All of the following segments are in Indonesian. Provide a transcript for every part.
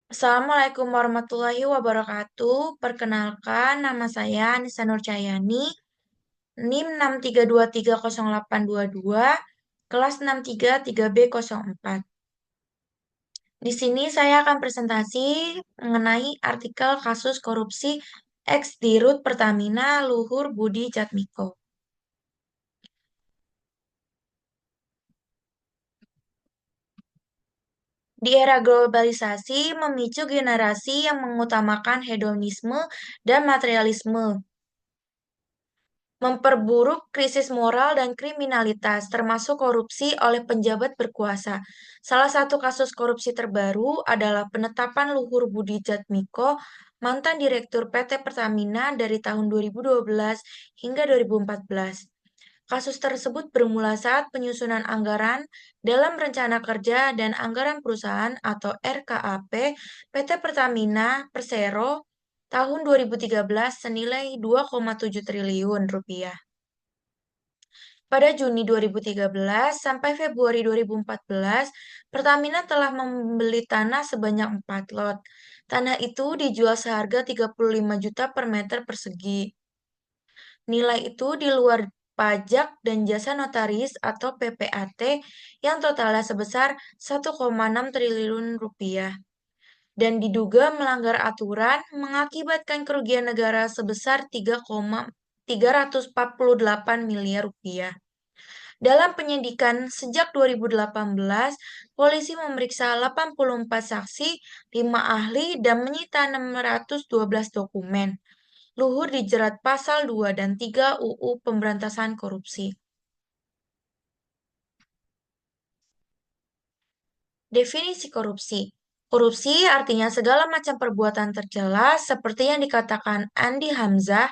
Assalamualaikum warahmatullahi wabarakatuh. Perkenalkan, nama saya Anissa Nurcahyani, NIM 6323082, kelas 633B04. Di sini saya akan presentasi mengenai artikel kasus korupsi ex-Dirut Pertamina Luhur Budi Jatmiko. Di era globalisasi memicu generasi yang mengutamakan hedonisme dan materialisme, memperburuk krisis moral dan kriminalitas, termasuk korupsi oleh penjabat berkuasa. Salah satu kasus korupsi terbaru adalah penetapan Luhur Budi Jatmiko, mantan Direktur PT Pertamina dari tahun 2012 hingga 2014. Kasus tersebut bermula saat penyusunan anggaran dalam Rencana Kerja dan Anggaran Perusahaan atau RKAP PT Pertamina Persero tahun 2013 senilai 2,7 triliun rupiah. Pada Juni 2013 sampai Februari 2014, Pertamina telah membeli tanah sebanyak 4 lot. Tanah itu dijual seharga 35 juta per meter persegi. Nilai itu di luar pajak dan jasa notaris atau PPAT yang totalnya sebesar 1,6 triliun rupiah dan diduga melanggar aturan mengakibatkan kerugian negara sebesar 3,348 miliar rupiah. Dalam penyidikan sejak 2018, polisi memeriksa 84 saksi, 5 ahli, dan menyita 612 dokumen. Luhur dijerat pasal 2 dan 3 UU Pemberantasan Korupsi. Definisi korupsi. Korupsi artinya segala macam perbuatan tercela seperti yang dikatakan Andi Hamzah.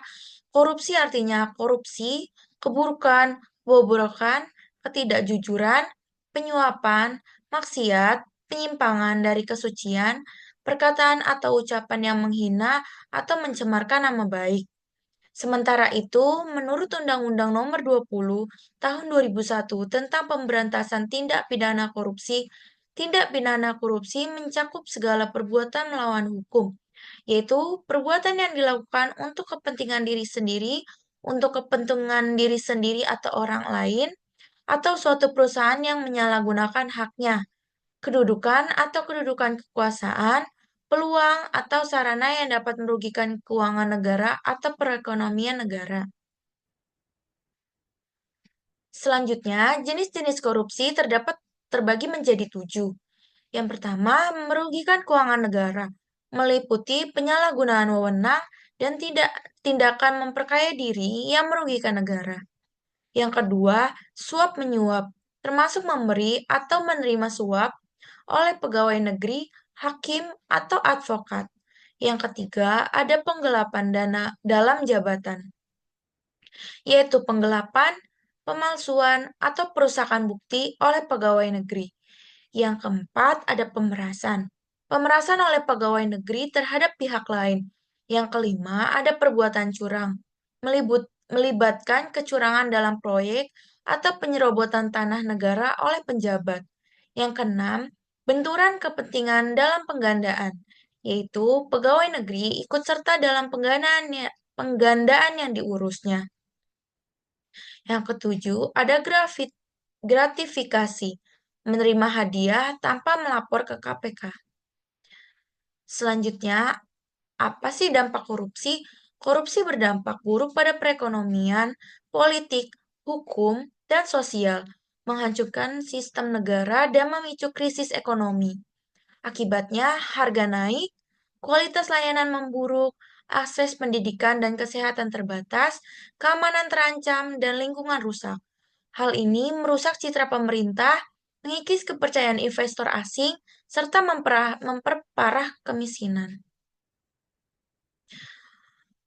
Korupsi artinya korupsi, keburukan, kebobrokan, ketidakjujuran, penyuapan, maksiat, penyimpangan dari kesucian, perkataan atau ucapan yang menghina atau mencemarkan nama baik. Sementara itu, menurut Undang-Undang Nomor 20 Tahun 2001 tentang Pemberantasan Tindak Pidana Korupsi, tindak pidana korupsi mencakup segala perbuatan melawan hukum, yaitu perbuatan yang dilakukan untuk kepentingan diri sendiri, untuk kepentingan diri sendiri atau orang lain, atau suatu perusahaan yang menyalahgunakan haknya, kedudukan atau kedudukan kekuasaan, peluang atau sarana yang dapat merugikan keuangan negara atau perekonomian negara. Selanjutnya, jenis-jenis korupsi terdapat terbagi menjadi 7. Yang pertama, merugikan keuangan negara, meliputi penyalahgunaan wewenang dan tindakan memperkaya diri yang merugikan negara. Yang kedua, suap menyuap, termasuk memberi atau menerima suap oleh pegawai negeri, hakim, atau advokat. Yang ketiga, ada penggelapan dana dalam jabatan, yaitu penggelapan, pemalsuan, atau perusakan bukti oleh pegawai negeri. Yang keempat, ada pemerasan. Pemerasan oleh pegawai negeri terhadap pihak lain. Yang kelima, ada perbuatan curang. Melibatkan kecurangan dalam proyek atau penyerobotan tanah negara oleh penjabat. Yang keenam, benturan kepentingan dalam penggandaan, yaitu pegawai negeri ikut serta dalam penggandaan yang diurusnya. Yang ketujuh, ada gratifikasi, menerima hadiah tanpa melapor ke KPK. Selanjutnya, apa sih dampak korupsi? Korupsi berdampak buruk pada perekonomian, politik, hukum, dan sosial, menghancurkan sistem negara dan memicu krisis ekonomi. Akibatnya, harga naik, kualitas layanan memburuk, akses pendidikan dan kesehatan terbatas, keamanan terancam, dan lingkungan rusak. Hal ini merusak citra pemerintah, mengikis kepercayaan investor asing, serta memperparah kemiskinan.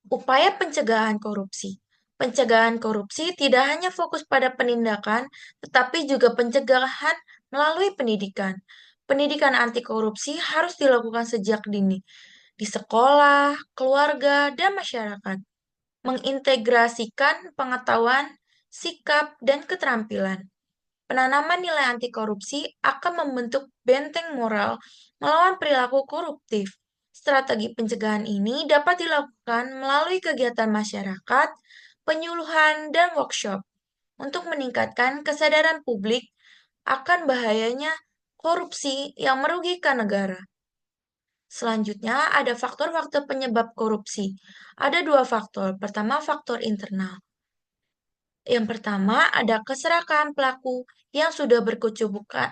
Upaya pencegahan korupsi. Pencegahan korupsi tidak hanya fokus pada penindakan, tetapi juga pencegahan melalui pendidikan. Pendidikan anti korupsi harus dilakukan sejak dini, di sekolah, keluarga, dan masyarakat. Mengintegrasikan pengetahuan, sikap, dan keterampilan. Penanaman nilai anti korupsi akan membentuk benteng moral melawan perilaku koruptif. Strategi pencegahan ini dapat dilakukan melalui kegiatan masyarakat, penyuluhan, dan workshop untuk meningkatkan kesadaran publik akan bahayanya korupsi yang merugikan negara. Selanjutnya, ada faktor-faktor penyebab korupsi. Ada dua faktor. Pertama, faktor internal. Yang pertama, ada keserakahan pelaku yang sudah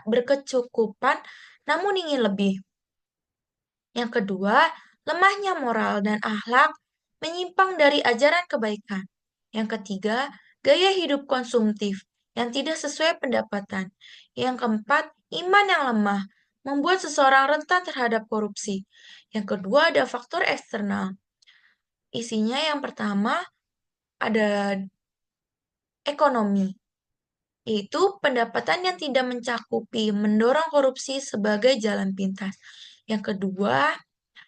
berkecukupan namun ingin lebih. Yang kedua, lemahnya moral dan akhlak menyimpang dari ajaran kebaikan. Yang ketiga, gaya hidup konsumtif yang tidak sesuai pendapatan. Yang keempat, iman yang lemah membuat seseorang rentan terhadap korupsi. Yang kedua, ada faktor eksternal. Isinya yang pertama ada ekonomi, yaitu pendapatan yang tidak mencakupi mendorong korupsi sebagai jalan pintas. Yang kedua,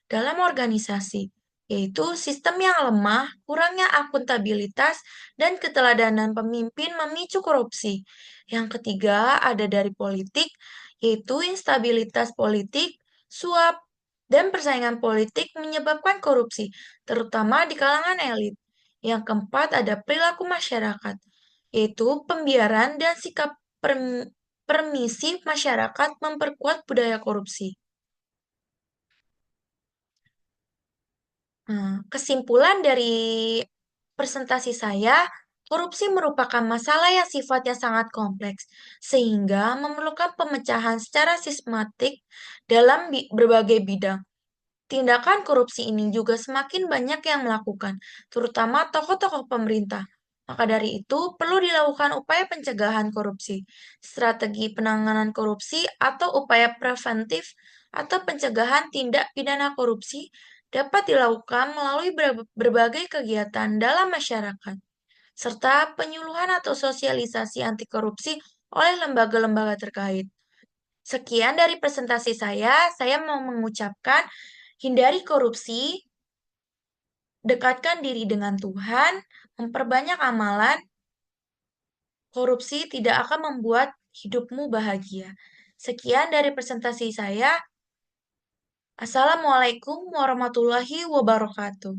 dalam organisasi, yaitu sistem yang lemah, kurangnya akuntabilitas, dan keteladanan pemimpin memicu korupsi. Yang ketiga, ada dari politik, yaitu instabilitas politik, suap, dan persaingan politik menyebabkan korupsi, terutama di kalangan elit. Yang keempat, ada perilaku masyarakat, yaitu pembiaran dan sikap permisif masyarakat memperkuat budaya korupsi. Kesimpulan dari presentasi saya, korupsi merupakan masalah yang sifatnya sangat kompleks, sehingga memerlukan pemecahan secara sistematik dalam berbagai bidang. Tindakan korupsi ini juga semakin banyak yang melakukan, terutama tokoh-tokoh pemerintah. Maka dari itu, perlu dilakukan upaya pencegahan korupsi, strategi penanganan korupsi, atau upaya preventif atau pencegahan tindak pidana korupsi dapat dilakukan melalui berbagai kegiatan dalam masyarakat, serta penyuluhan atau sosialisasi anti korupsi oleh lembaga-lembaga terkait. Sekian dari presentasi saya mau mengucapkan hindari korupsi, dekatkan diri dengan Tuhan, memperbanyak amalan, korupsi tidak akan membuat hidupmu bahagia. Sekian dari presentasi saya. Assalamualaikum warahmatullahi wabarakatuh.